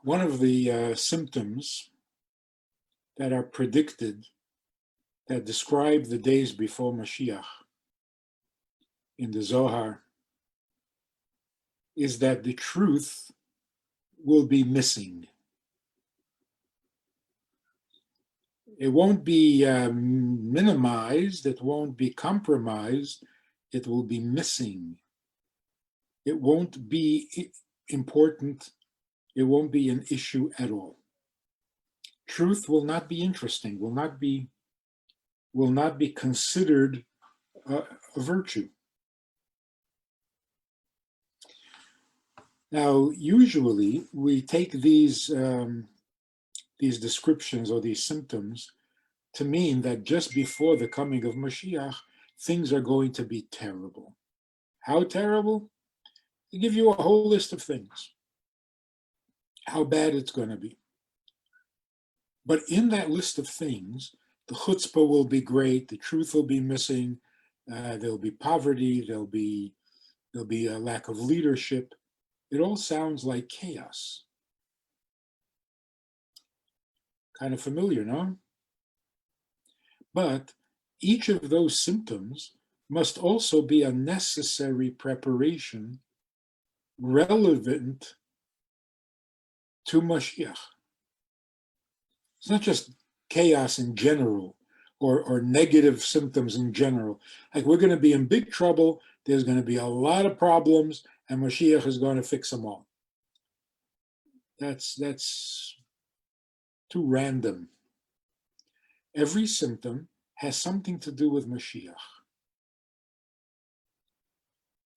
One of the symptoms that are predicted that describe the days before Mashiach in the Zohar is that the truth will be missing. It won't be minimized, it won't be compromised, it will be missing. It won't be important, it won't be an issue at all. Truth will not be interesting, will not be considered a virtue. Now, usually we take these descriptions or these symptoms to mean that just before the coming of Mashiach, things are going to be terrible. How terrible? They give you a whole list of things, how bad it's going to be. But in that list of things, the chutzpah will be great, the truth will be missing, there'll be poverty, there'll be a lack of leadership. It all sounds like chaos. Kind of familiar, no? But each of those symptoms must also be a necessary preparation relevant to Mashiach. It's not just chaos in general or negative symptoms in general. Like, we're going to be in big trouble, there's going to be a lot of problems, and Mashiach is going to fix them all. That's too random. Every symptom has something to do with Mashiach.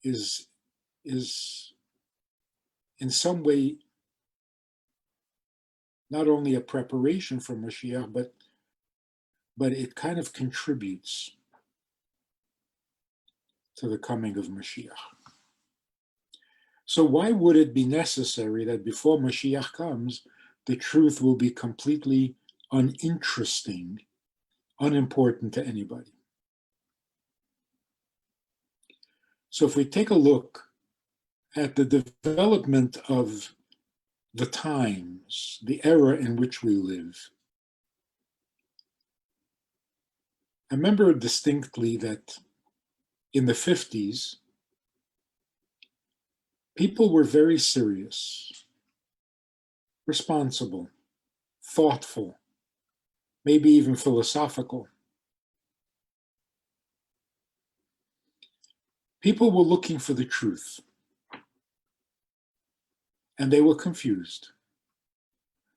Is in some way not only a preparation for Mashiach, but it kind of contributes to the coming of Mashiach. So why would it be necessary that before Mashiach comes, the truth will be completely uninteresting, unimportant to anybody? So if we take a look at the development of the times, the era in which we live, I remember distinctly that in the 50s, people were very serious, responsible, thoughtful, maybe even philosophical. People were looking for the truth, and they were confused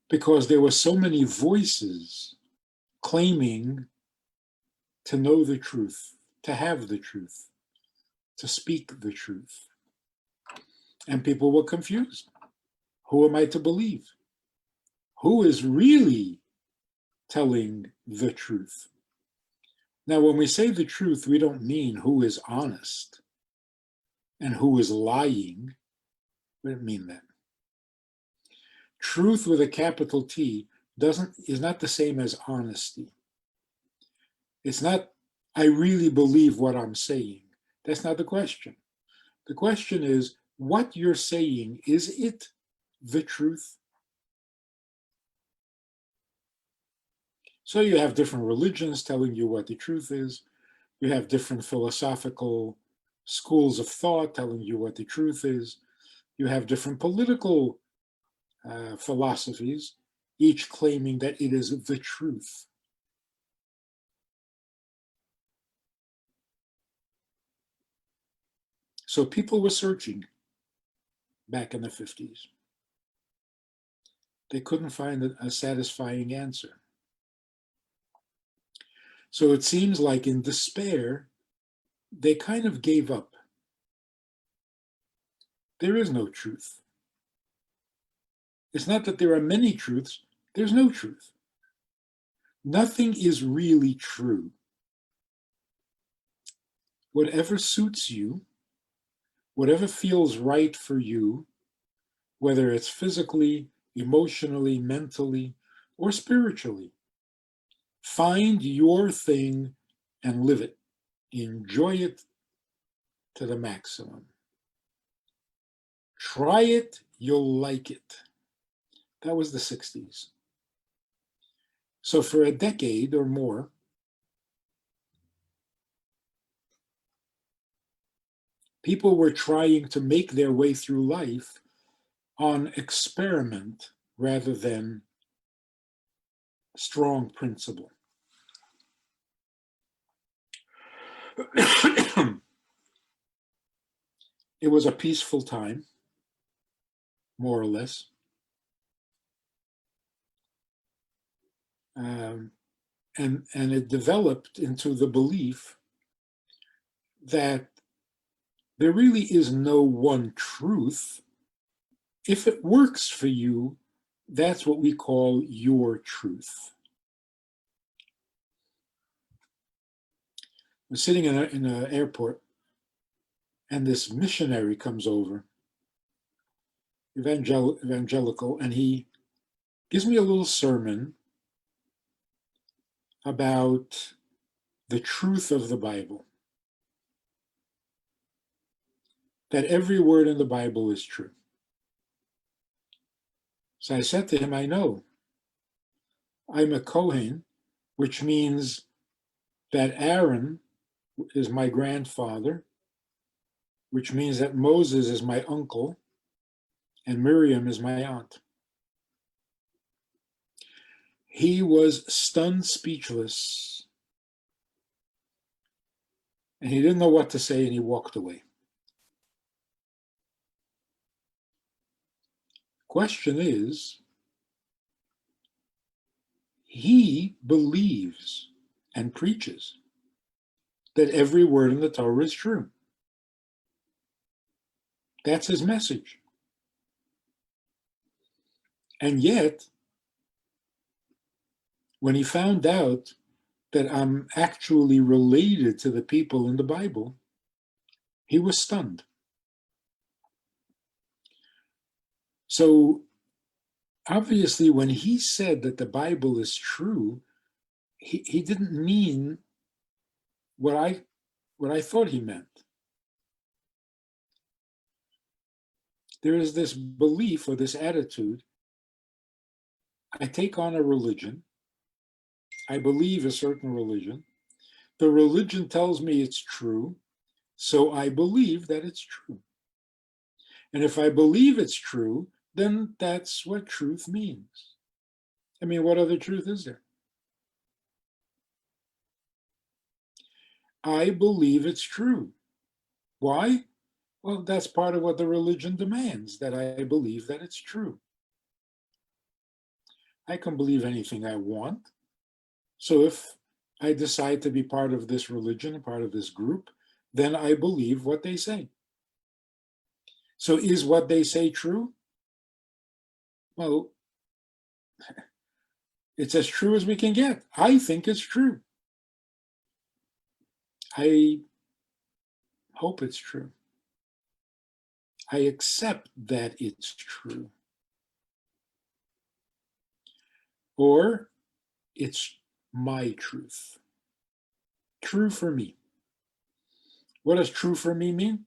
because there were so many voices claiming to know the truth, to have the truth, to speak the truth. And people were confused. Who am I to believe? Who is really telling the truth? Now, when we say the truth, we don't mean who is honest and who is lying. We don't mean that. Truth with a capital T is not the same as honesty. It's not, I really believe what I'm saying. That's not the question. The question is, what you're saying, is it the truth? So you have different religions telling you what the truth is. You have different philosophical schools of thought telling you what the truth is. You have different political philosophies, each claiming that it is the truth. So people were searching back in the 50s. They couldn't find a satisfying answer. So it seems like in despair, they kind of gave up. There is no truth. It's not that there are many truths, there's no truth. Nothing is really true. Whatever suits you, whatever feels right for you, whether it's physically, emotionally, mentally, or spiritually, find your thing and live it. Enjoy it to the maximum. Try it, you'll like it. That was the 60s. So for a decade or more, people were trying to make their way through life on experiment rather than strong principle. It was a peaceful time, more or less. And it developed into the belief that there really is no one truth. If it works for you, that's what we call your truth. I was sitting in an airport, and this missionary comes over, evangelical, and he gives me a little sermon about the truth of the Bible. That every word in the Bible is true. So I said to him, I know. I'm a Kohen, which means that Aaron is my grandfather, which means that Moses is my uncle, and Miriam is my aunt. He was stunned, speechless, and he didn't know what to say, and he walked away. Question is, he believes and preaches that every word in the Torah is true. That's his message. And yet, when he found out that I'm actually related to the people in the Bible, he was stunned. So obviously, when he said that the Bible is true, he didn't mean what I thought he meant. There is this belief or this attitude, I take on a religion, I believe a certain religion, the religion tells me it's true, so I believe that it's true. And if I believe it's true, then that's what truth means. I mean, what other truth is there? I believe it's true. Why? Well, that's part of what the religion demands, that I believe that it's true. I can believe anything I want. So if I decide to be part of this religion, part of this group, then I believe what they say. So is what they say true? Well, it's as true as we can get. I think it's true. I hope it's true. I accept that it's true. Or it's my truth. True for me. What does true for me mean?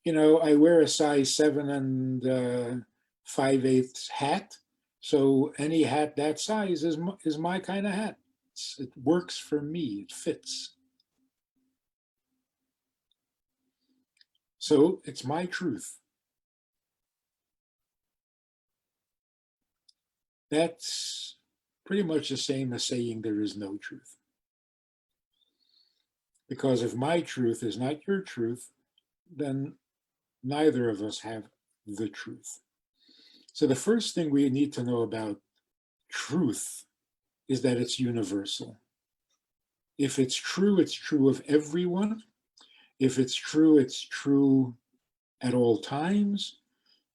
You know, I wear a size 7 and 5/8 hat. So any hat that size is my kind of hat. It works for me. It fits. So it's my truth. That's pretty much the same as saying there is no truth. Because if my truth is not your truth, then neither of us have the truth. So the first thing we need to know about truth is that it's universal. If it's true of everyone. If it's true at all times.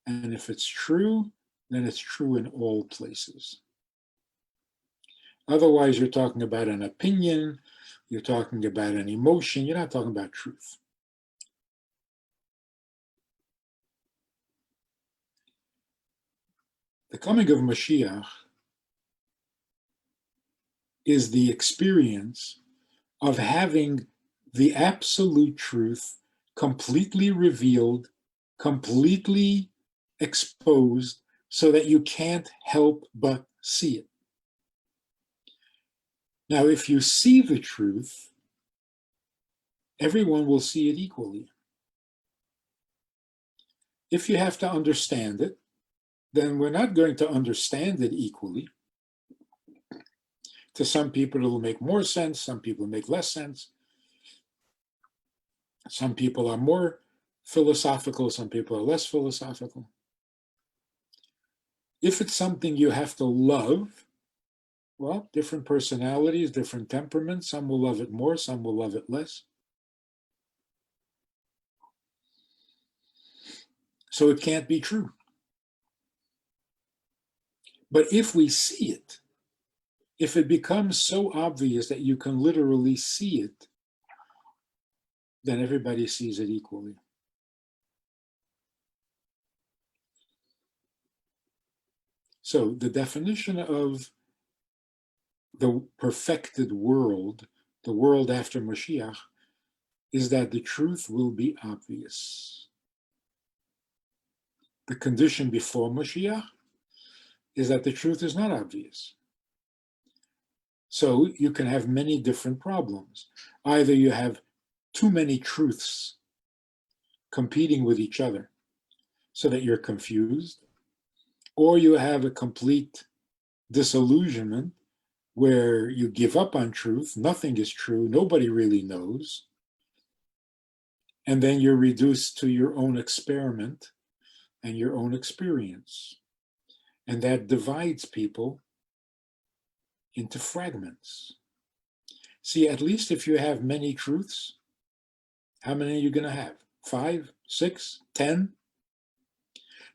And if it's true, then it's true in all places. Otherwise, you're talking about an opinion, you're talking about an emotion, you're not talking about truth. The coming of Mashiach is the experience of having the absolute truth completely revealed, completely exposed, so that you can't help but see it. Now, if you see the truth, everyone will see it equally. If you have to understand it, then we're not going to understand it equally. To some people, it will make more sense. Some people make less sense. Some people are more philosophical. Some people are less philosophical. If it's something you have to love, well, different personalities, different temperaments. Some will love it more. Some will love it less. So it can't be true. But if we see it, if it becomes so obvious that you can literally see it, then everybody sees it equally. So the definition of the perfected world, the world after Mashiach, is that the truth will be obvious. The condition before Mashiach is that the truth is not obvious. So you can have many different problems. Either you have too many truths competing with each other so that you're confused, or you have a complete disillusionment where you give up on truth, nothing is true, nobody really knows, and then you're reduced to your own experiment and your own experience. And that divides people into fragments. See, at least if you have many truths, how many are you going to have? 5, 6, 10?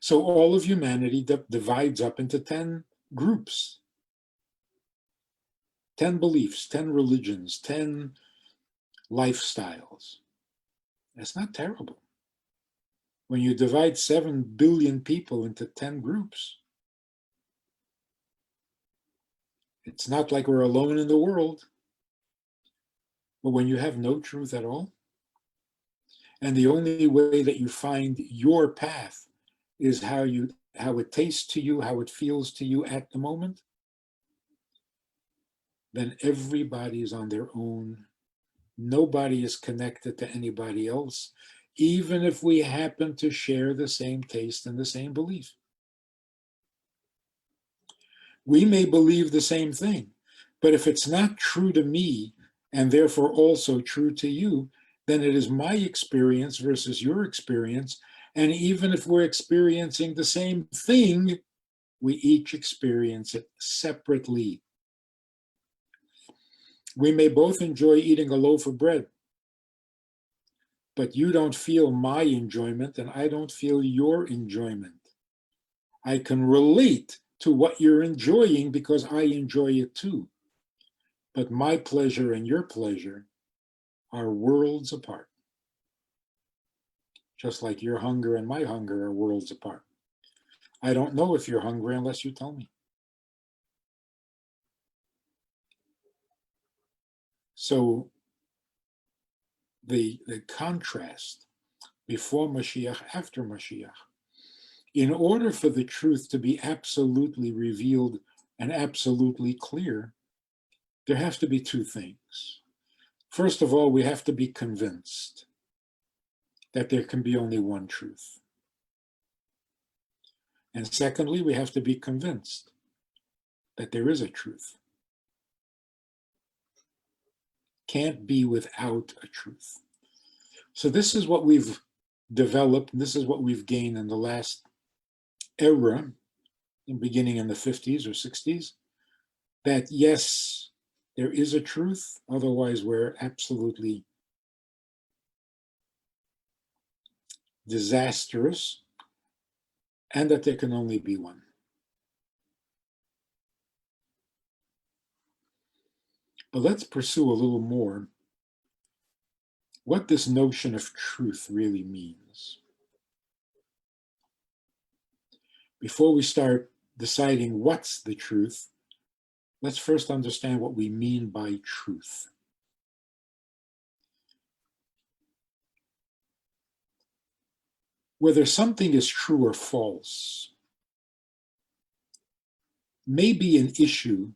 So all of humanity divides up into 10 groups, 10 beliefs, 10 religions, 10 lifestyles. That's not terrible. When you divide 7 billion people into 10 groups, it's not like we're alone in the world. But when you have no truth at all, and the only way that you find your path is how it tastes to you, how it feels to you at the moment, then everybody is on their own. Nobody is connected to anybody else, even if we happen to share the same taste and the same belief. We may believe the same thing, but if it's not true to me, and therefore also true to you, then it is my experience versus your experience. And even if we're experiencing the same thing, we each experience it separately. We may both enjoy eating a loaf of bread, but you don't feel my enjoyment and I don't feel your enjoyment. I can relate to what you're enjoying because I enjoy it too. But my pleasure and your pleasure are worlds apart. Just like your hunger and my hunger are worlds apart. I don't know if you're hungry unless you tell me. So the contrast before Mashiach, after Mashiach, in order for the truth to be absolutely revealed and absolutely clear, there has to be two things. First of all, we have to be convinced that there can be only one truth. And secondly, we have to be convinced that there is a truth. Can't be without a truth. So this is what we've developed, and this is what we've gained in the last era, beginning in the 50s or 60s, that yes, there is a truth, otherwise we're absolutely disastrous, and that there can only be one. But let's pursue a little more what this notion of truth really means. Before we start deciding what's the truth, let's first understand what we mean by truth. Whether something is true or false may be an issue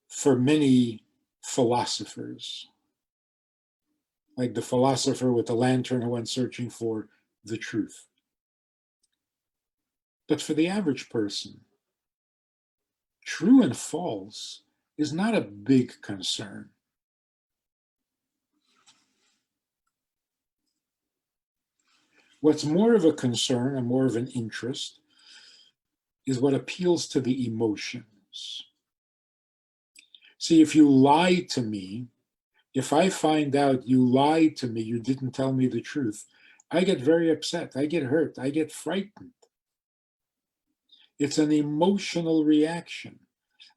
for many philosophers, like the philosopher with the lantern who went searching for the truth. But for the average person, true and false is not a big concern. What's more of a concern and more of an interest is what appeals to the emotions. See, if you lie to me, if I find out you lied to me, you didn't tell me the truth, I get very upset, I get hurt, I get frightened. It's an emotional reaction.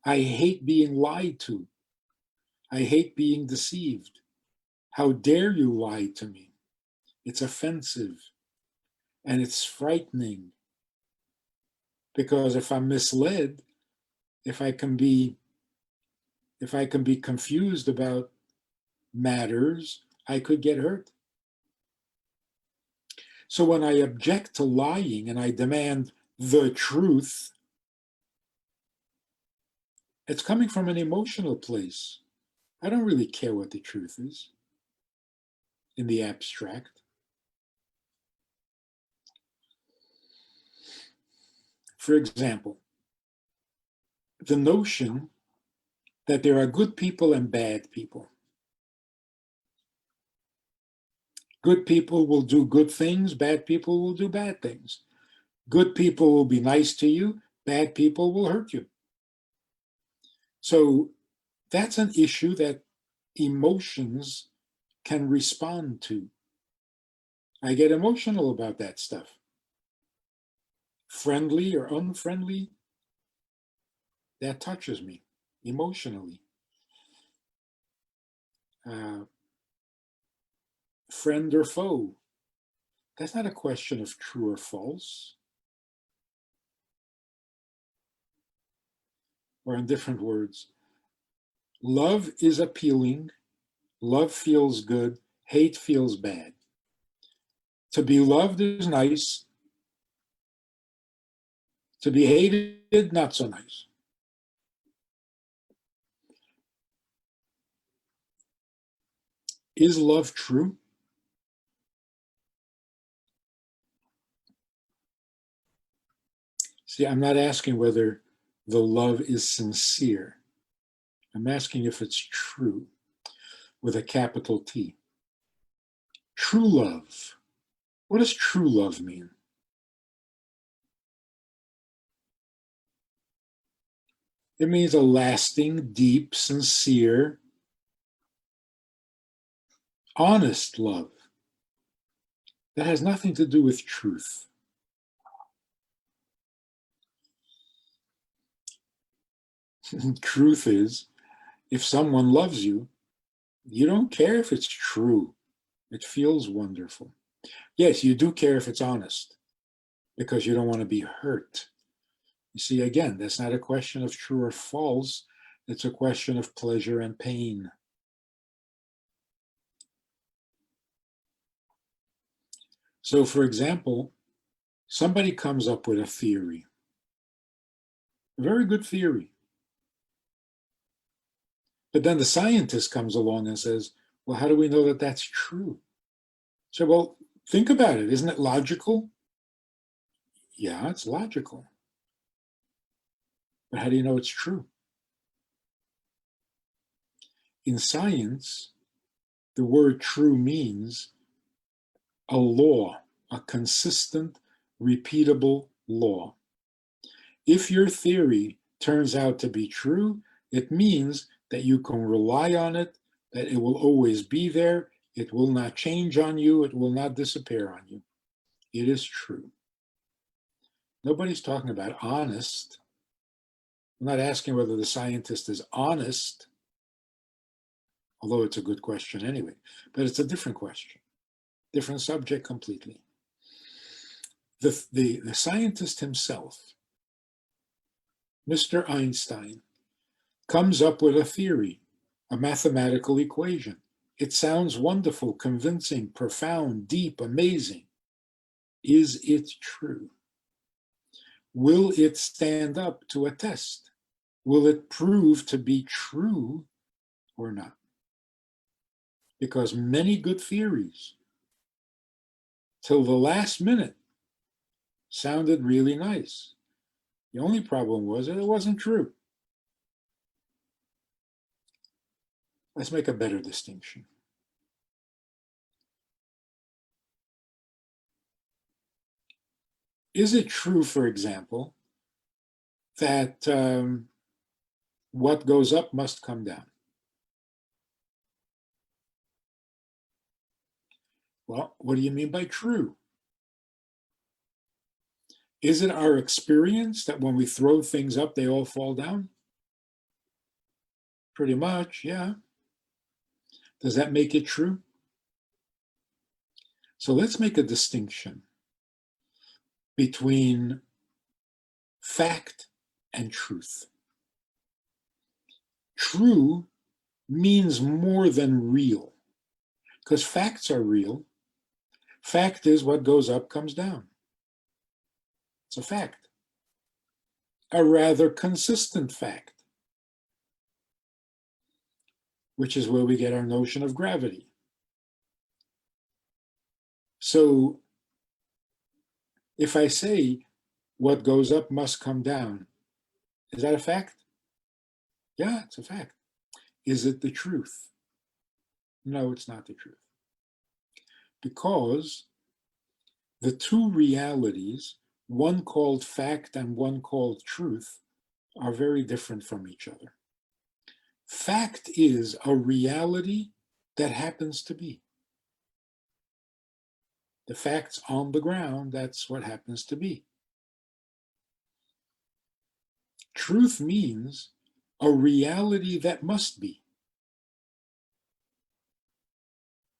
I hate being lied to. I hate being deceived. How dare you lie to me? It's offensive and it's frightening. Because if I'm misled, if I can be confused about matters, I could get hurt. So when I object to lying and I demand the truth, it's coming from an emotional place. I don't really care what the truth is in the abstract. For example, the notion that there are good people and bad people. Good people will do good things, bad people will do bad things. Good people will be nice to you, bad people will hurt you. So that's an issue that emotions can respond to. I get emotional about that stuff. Friendly or unfriendly, that touches me emotionally. Friend or foe, that's not a question of true or false. Or in different words, love is appealing, love feels good, hate feels bad. To be loved is nice, to be hated, not so nice. Is love true? See, I'm not asking whether the love is sincere. I'm asking if it's true, with a capital T. True love. What does true love mean? It means a lasting, deep, sincere, honest love. That has nothing to do with truth. Truth is, if someone loves you, you don't care if it's true. It feels wonderful. Yes, you do care if it's honest, because you don't want to be hurt. You see, again, that's not a question of true or false. It's a question of pleasure and pain. So, for example, somebody comes up with a theory, a very good theory. But then the scientist comes along and says, well, how do we know that that's true? So, well, think about it. Isn't it logical? Yeah, it's logical. But how do you know it's true? In science, the word true means a law, a consistent, repeatable law. If your theory turns out to be true, it means that you can rely on it, that it will always be there, it will not change on you, it will not disappear on you. It is true. Nobody's talking about honest. I'm not asking whether the scientist is honest, although it's a good question anyway, but it's a different question, different subject completely. The scientist himself, Mr. Einstein, comes up with a theory, a mathematical equation. It sounds wonderful, convincing, profound, deep, amazing. Is it true? Will it stand up to a test? will it prove to be true or not? Because many good theories, till the last minute, sounded really nice. The only problem was that it wasn't true. Let's make a better distinction. Is it true, for example, that what goes up must come down? Well, what do you mean by true? Is it our experience that when we throw things up, they all fall down? Pretty much, yeah. Does that make it true? So let's make a distinction between fact and truth. True means more than real, because facts are real. Fact is what goes up comes down. It's a fact, a rather consistent fact, which is where we get our notion of gravity. So if I say what goes up must come down, is that a fact? Yeah, it's a fact. Is it the truth? No, it's not the truth. Because the two realities, one called fact and one called truth, are very different from each other. Fact is a reality that happens to be. The fact's on the ground, that's what happens to be. Truth means a reality that must be.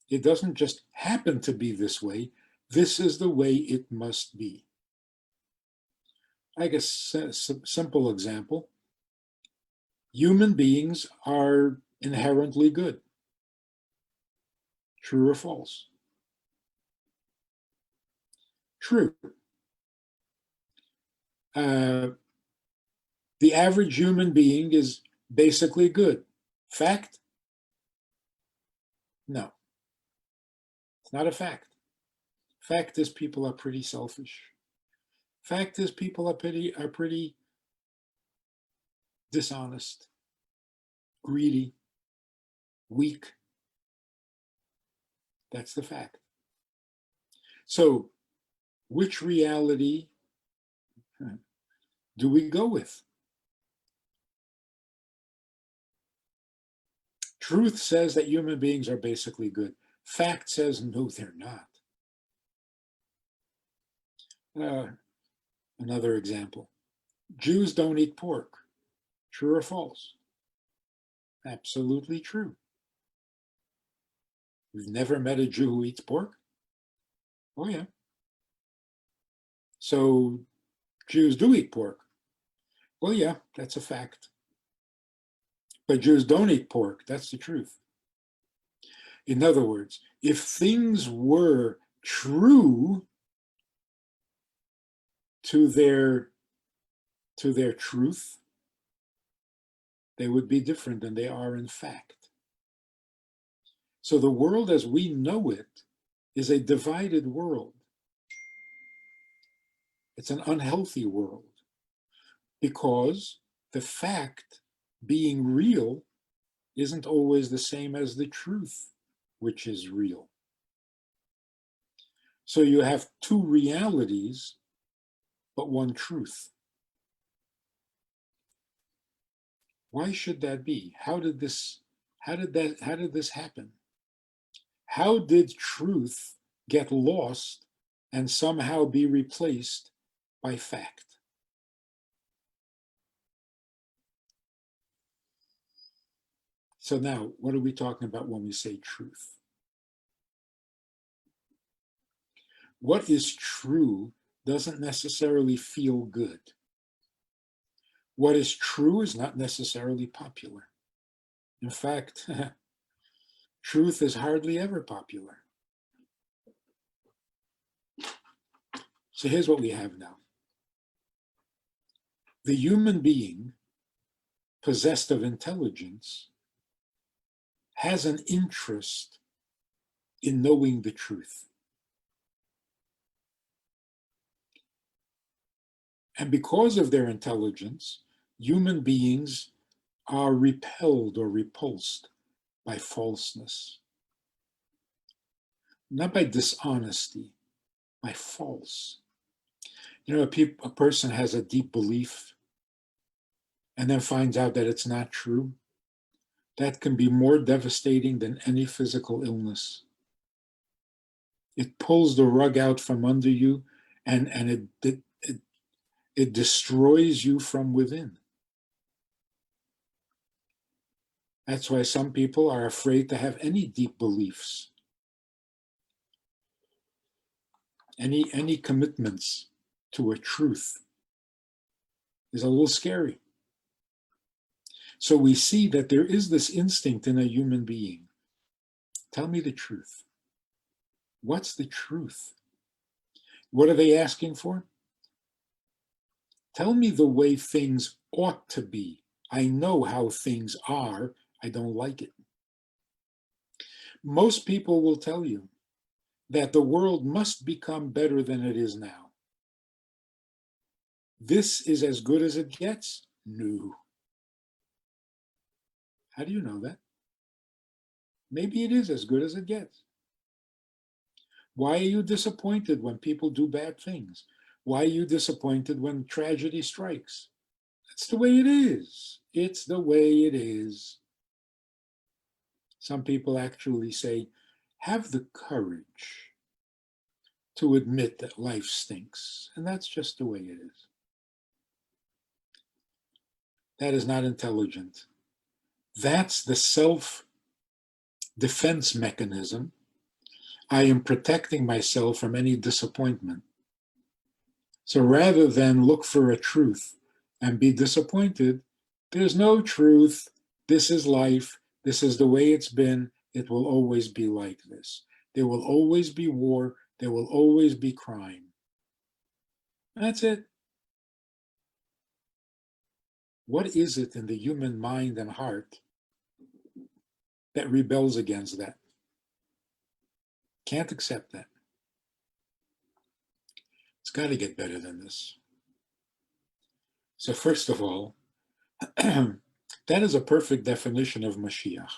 It doesn't just happen to be this way. This is the way it must be. I guess a simple example. Human beings are inherently good. True or false? True. The average human being is basically good. Fact? No. It's not a fact. Fact is people are pretty selfish. Fact is people are pretty dishonest, greedy, weak. That's the fact. So, which reality do we go with? Truth says that human beings are basically good. Fact says, no, they're not. Another example. Jews don't eat pork. True or false? Absolutely true. You've never met a Jew who eats pork? Oh, yeah. So Jews do eat pork. Well, yeah, that's a fact. But Jews don't eat pork. That's the truth. In other words, if things were true to their truth, they would be different than they are in fact. So the world as we know it is a divided world. It's an unhealthy world because the fact being real isn't always the same as the truth, which is real. So you have two realities, but one truth. Why should that be? How did this happen? How did truth get lost and somehow be replaced by fact? So now, what are we talking about when we say truth? What is true doesn't necessarily feel good. What is true is not necessarily popular. In fact, truth is hardly ever popular. So here's what we have now. The human being possessed of intelligence has an interest in knowing the truth. And because of their intelligence, human beings are repelled or repulsed by falseness. Not by dishonesty, by false. You know, a person has a deep belief and then finds out that it's not true. That can be more devastating than any physical illness. It pulls the rug out from under you, and it destroys you from within. That's why some people are afraid to have any deep beliefs, any commitments to a truth is a little scary. So we see that there is this instinct in a human being. Tell me the truth. What's the truth? What are they asking for? Tell me the way things ought to be. I know how things are. I don't like it. Most people will tell you that the world must become better than it is now. This is as good as it gets? No. How do you know that? Maybe it is as good as it gets. Why are you disappointed when people do bad things? Why are you disappointed when tragedy strikes? That's the way it is. It's the way it is. Some people actually say, have the courage to admit that life stinks. And that's just the way it is. That is not intelligent. That's the self-defense mechanism. I am protecting myself from any disappointment. So rather than look for a truth and be disappointed, there's no truth. This is life. This is the way it's been. It will always be like this. There will always be war. There will always be crime. That's it. What is it in the human mind and heart that rebels against that? Can't accept that. It's got to get better than this. So first of all, that is a perfect definition of Mashiach.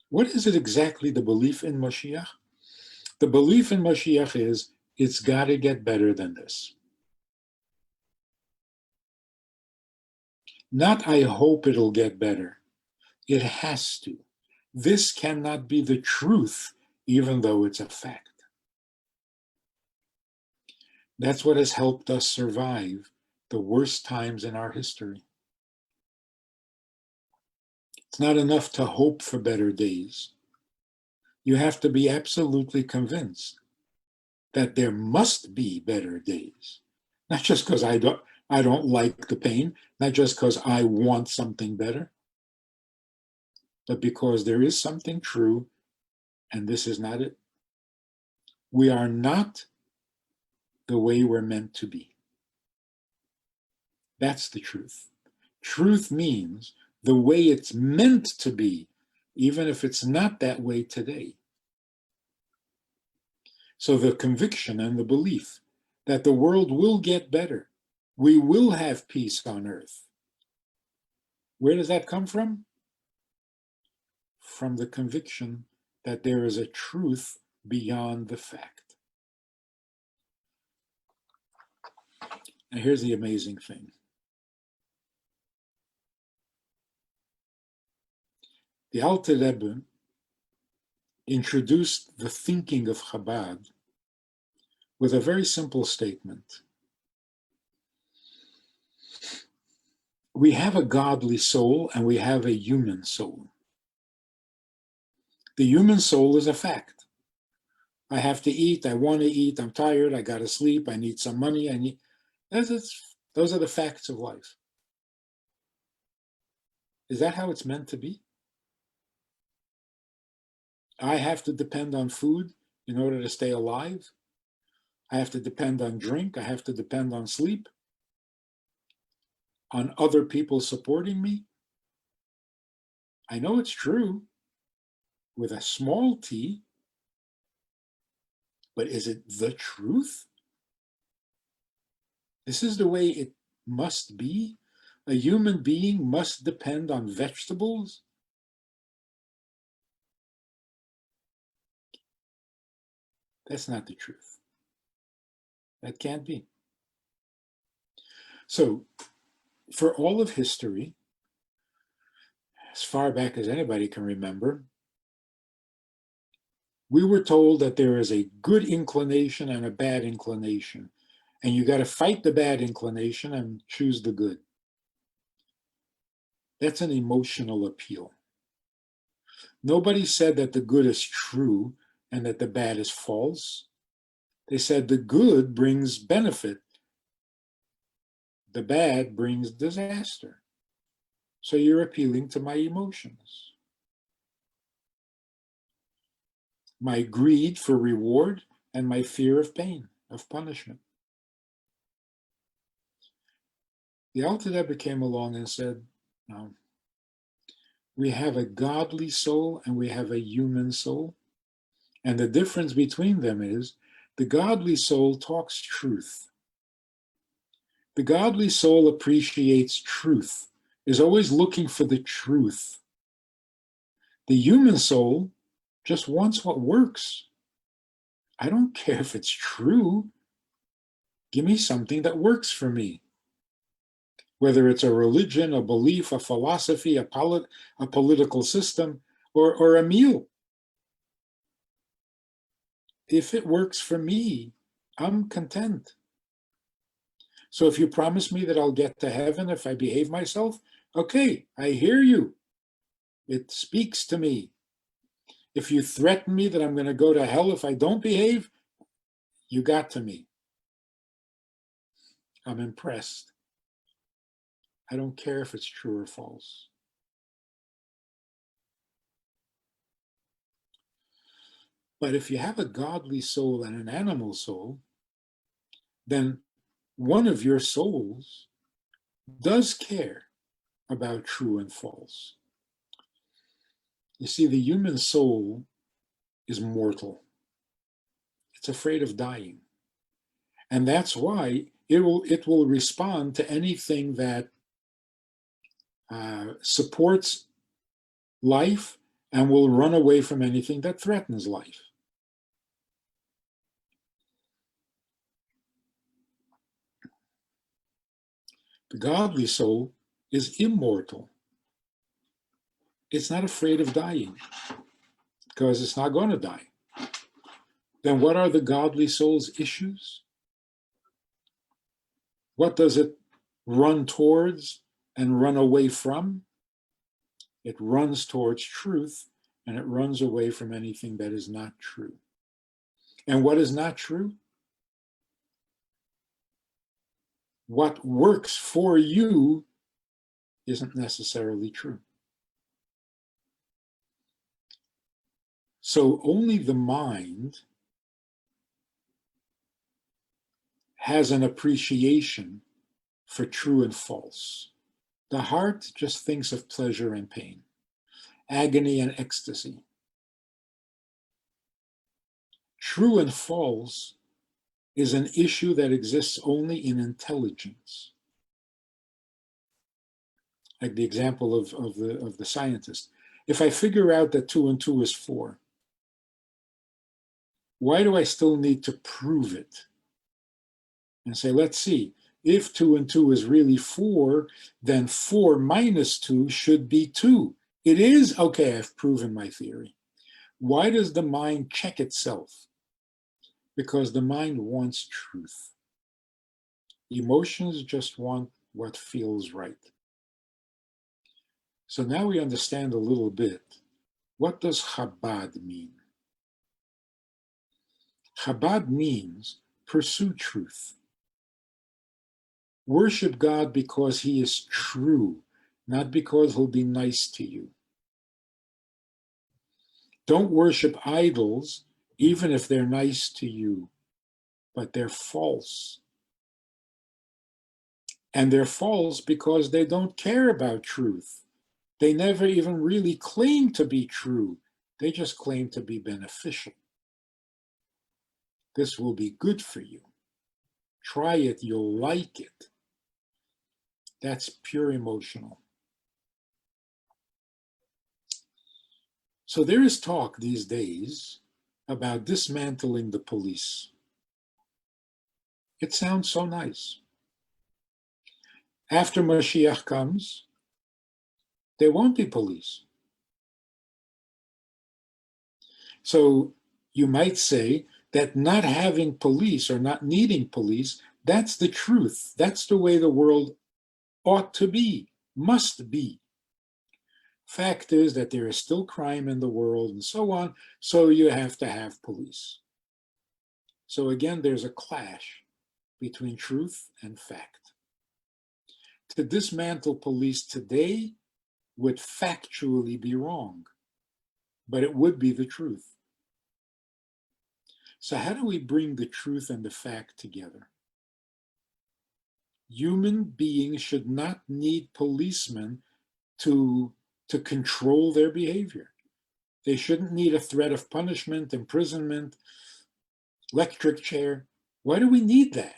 What is it exactly, the belief in Mashiach? The belief in Mashiach is, it's got to get better than this. Not, I hope it'll get better. It has to. This cannot be the truth, even though it's a fact. That's what has helped us survive the worst times in our history. It's not enough to hope for better days. You have to be absolutely convinced that there must be better days. Not just because I don't like the pain, not just because I want something better, but because there is something true, and this is not it. We are not the way we're meant to be. That's the truth. Truth means the way it's meant to be, even if it's not that way today. So the conviction and the belief that the world will get better, we will have peace on earth. Where does that come from? From the conviction that there is a truth beyond the fact. Now here's the amazing thing. The Alter Rebbe introduced the thinking of Chabad with a very simple statement. We have a godly soul and we have a human soul. The human soul is a fact. I have to eat, I want to eat, I'm tired, I got to sleep, I need some money, those are the facts of life. Is that how it's meant to be? I have to depend on food in order to stay alive. I have to depend on drink. I have to depend on sleep. on other people supporting me? I know it's true with a small t, but is it the truth? This is the way it must be? A human being must depend on vegetables? That's not the truth. That can't be. So, for all of history, as far back as anybody can remember, we were told that there is a good inclination and a bad inclination, and you got to fight the bad inclination and choose the good. That's an emotional appeal. Nobody said that the good is true and that the bad is false. They said the good brings benefit, the bad brings disaster. So you're appealing to my emotions. My greed for reward and my fear of pain, of punishment. The Alter Rebbe came along and said, no, we have a godly soul and we have a human soul. And the difference between them is the godly soul talks truth. The godly soul appreciates truth, is always looking for the truth. The human soul just wants what works. I don't care if it's true. Give me something that works for me. Whether it's a religion, a belief, a philosophy, a political system, or a meal. If it works for me, I'm content. So if you promise me that I'll get to heaven if I behave myself, okay, I hear you. It speaks to me. If you threaten me that I'm going to go to hell if I don't behave, you got to me. I'm impressed. I don't care if it's true or false. But if you have a godly soul and an animal soul, then one of your souls does care about true and false. You see, the human soul is mortal. It's afraid of dying. And that's why it will respond to anything that supports life and will run away from anything that threatens life. The godly soul is immortal. It's not afraid of dying because it's not going to die. Then what are the godly soul's issues? What does it run towards and run away from? It runs towards truth and it runs away from anything that is not true. And what is not true? What works for you isn't necessarily true. So only the mind has an appreciation for true and false. The heart just thinks of pleasure and pain, agony and ecstasy. True and false is an issue that exists only in intelligence. Like the example of the scientist. If I figure out that 2 and 2 is 4, why do I still need to prove it? And say, let's see, if 2 and 2 is really 4, then 4 minus 2 should be 2. It is, okay, I've proven my theory. Why does the mind check itself? Because the mind wants truth. Emotions just want what feels right. So now we understand a little bit. What does Chabad mean? Chabad means pursue truth. Worship God because he is true, not because he'll be nice to you. Don't worship idols, even if they're nice to you, but they're false. And they're false because they don't care about truth. They never even really claim to be true. They just claim to be beneficial. This will be good for you. Try it, you'll like it. That's pure emotional. So there is talk these days about dismantling the police. It sounds so nice. After Mashiach comes, there won't be police. So you might say that not having police or not needing police, that's the truth. That's the way the world ought to be, must be. Fact is that there is still crime in the world and so on, so you have to have police. So again, there's a clash between truth and fact. To dismantle police today would factually be wrong, but it would be the truth. So how do we bring the truth and the fact together? Human beings should not need policemen to control their behavior. They shouldn't need a threat of punishment, imprisonment, electric chair. Why do we need that?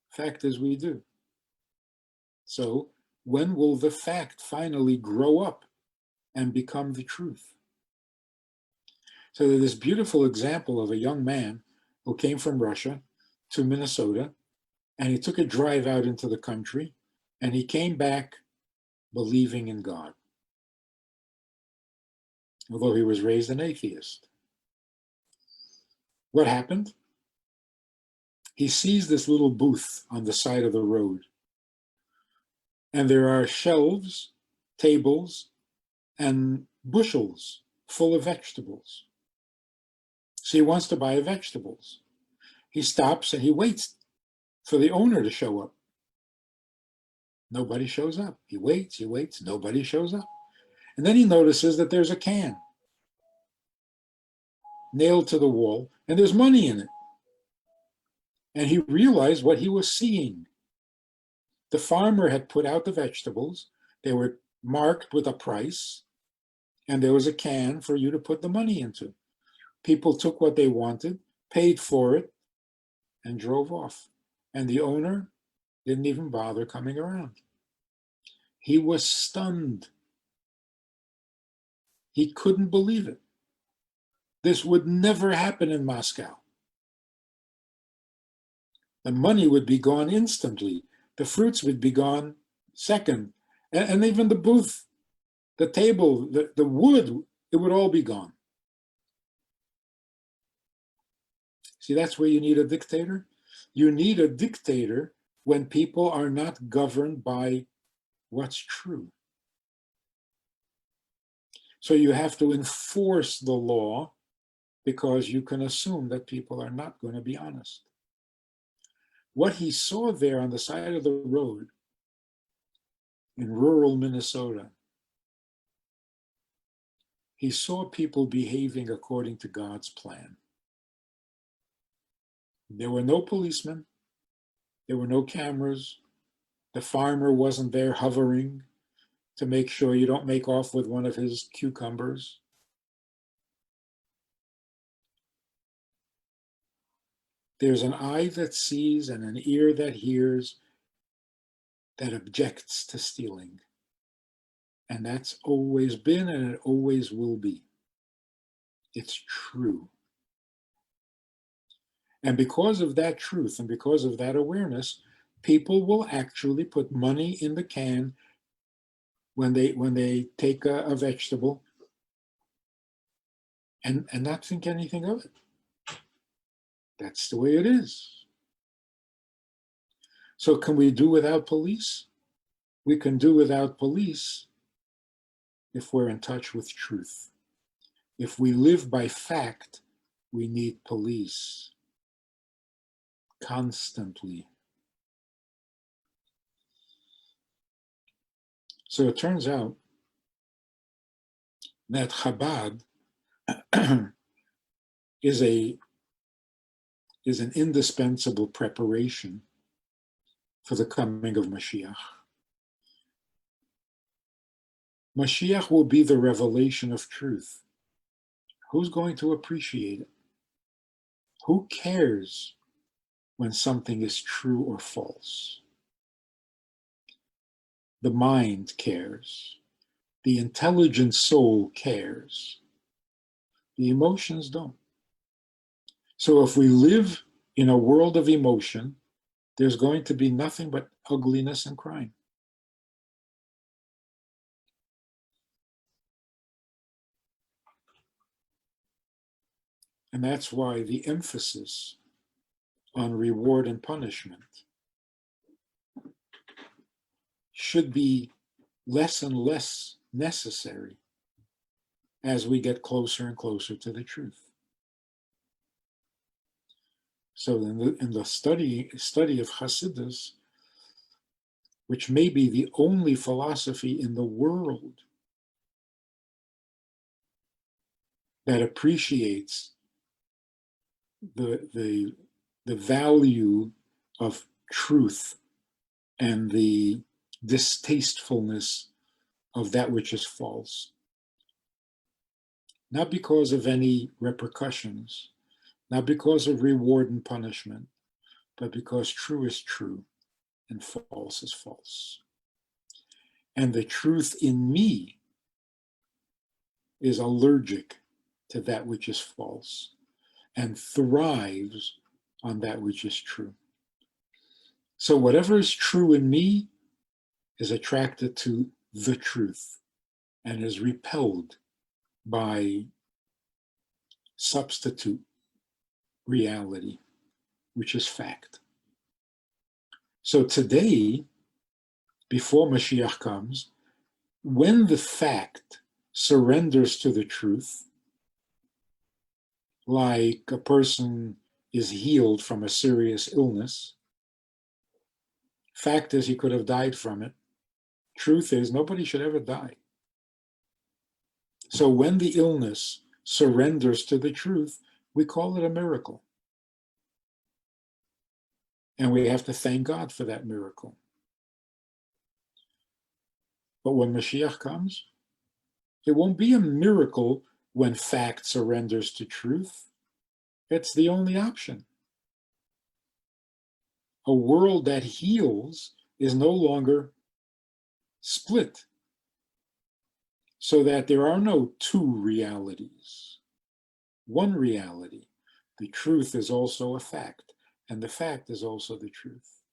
Fact is, we do. So when will the fact finally grow up and become the truth? So there's this beautiful example of a young man who came from Russia to Minnesota, and he took a drive out into the country, and he came back believing in God, although he was raised an atheist. What happened? He sees this little booth on the side of the road, and there are shelves, tables, and bushels full of vegetables. So he wants to buy vegetables. He stops and he waits for the owner to show up. Nobody shows up. He waits, nobody shows up. And then he notices that there's a can nailed to the wall, and there's money in it. And he realized what he was seeing. The farmer had put out the vegetables. They were marked with a price, and there was a can for you to put the money into. People took what they wanted, paid for it, and drove off. And the owner didn't even bother coming around. He was stunned. He couldn't believe it. This would never happen in Moscow. The money would be gone instantly. The fruits would be gone second. And even the booth, the table, the wood, it would all be gone. See, that's where you need a dictator. You need a dictator when people are not governed by what's true. So you have to enforce the law because you can assume that people are not going to be honest. What he saw there on the side of the road in rural Minnesota, he saw people behaving according to God's plan. There were no policemen. There were no cameras. The farmer wasn't there hovering to make sure you don't make off with one of his cucumbers. There's an eye that sees and an ear that hears that objects to stealing. And that's always been and it always will be. It's true. And because of that truth and because of that awareness, people will actually put money in the can when they take a vegetable and not think anything of it. That's the way it is. So can we do without police? We can do without police if we're in touch with truth. If we live by fact, we need police constantly. So it turns out that Chabad is an indispensable preparation for the coming of Mashiach. Mashiach will be the revelation of truth. Who's going to appreciate it? Who cares when something is true or false? The mind cares. The intelligent soul cares. The emotions don't. So if we live in a world of emotion, there's going to be nothing but ugliness and crime. And that's why the emphasis on reward and punishment should be less and less necessary as we get closer and closer to the truth. So in the study of Hasidus, which may be the only philosophy in the world that appreciates the value of truth and the distastefulness of that which is false, not because of any repercussions, not because of reward and punishment, but because true is true and false is false. And the truth in me is allergic to that which is false and thrives on that which is true. So whatever is true in me is attracted to the truth and is repelled by substitute reality, which is fact. So today, before Mashiach comes, when the fact surrenders to the truth, like a person is healed from a serious illness, fact is he could have died from it. Truth is nobody should ever die. So when the illness surrenders to the truth, we call it a miracle. And we have to thank God for that miracle. But when Mashiach comes, it won't be a miracle when fact surrenders to truth. It's the only option. A world that heals is no longer split, so that there are no two realities. One reality. The truth is also a fact, and the fact is also the truth.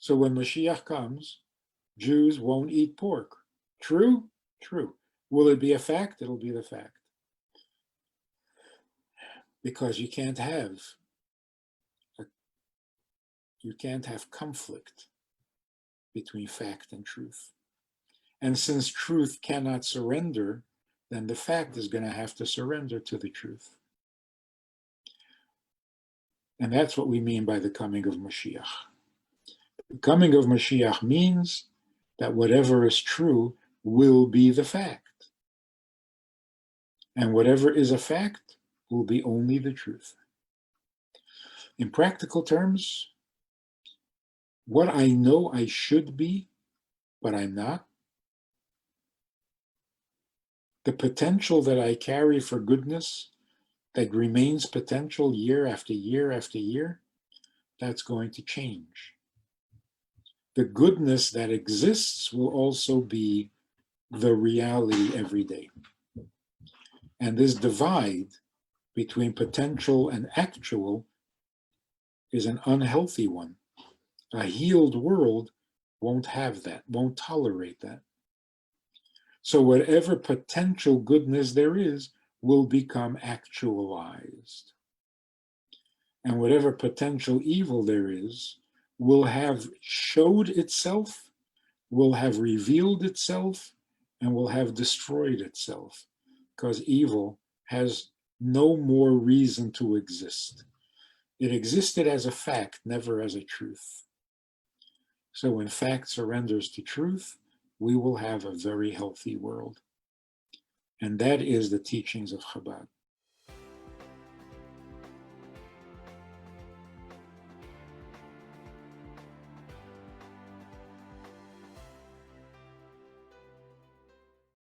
So when Mashiach comes, Jews won't eat pork. True? True. Will it be a fact? It'll be the fact. Because you can't have conflict between fact and truth. And since truth cannot surrender, then the fact is going to have to surrender to the truth. And that's what we mean by the coming of Mashiach. The coming of Mashiach means that whatever is true will be the fact. And whatever is a fact will be only the truth. In practical terms, what I know I should be, but I'm not, the potential that I carry for goodness that remains potential year after year after year, that's going to change. The goodness that exists will also be the reality every day. And this divide between potential and actual is an unhealthy one. A healed world won't have that, won't tolerate that. So whatever potential goodness there is will become actualized. And whatever potential evil there is will have showed itself, will have revealed itself, and will have destroyed itself, because evil has no more reason to exist. It existed as a fact, never as a truth. So when fact surrenders to truth, we will have a very healthy world. And that is the teachings of Chabad.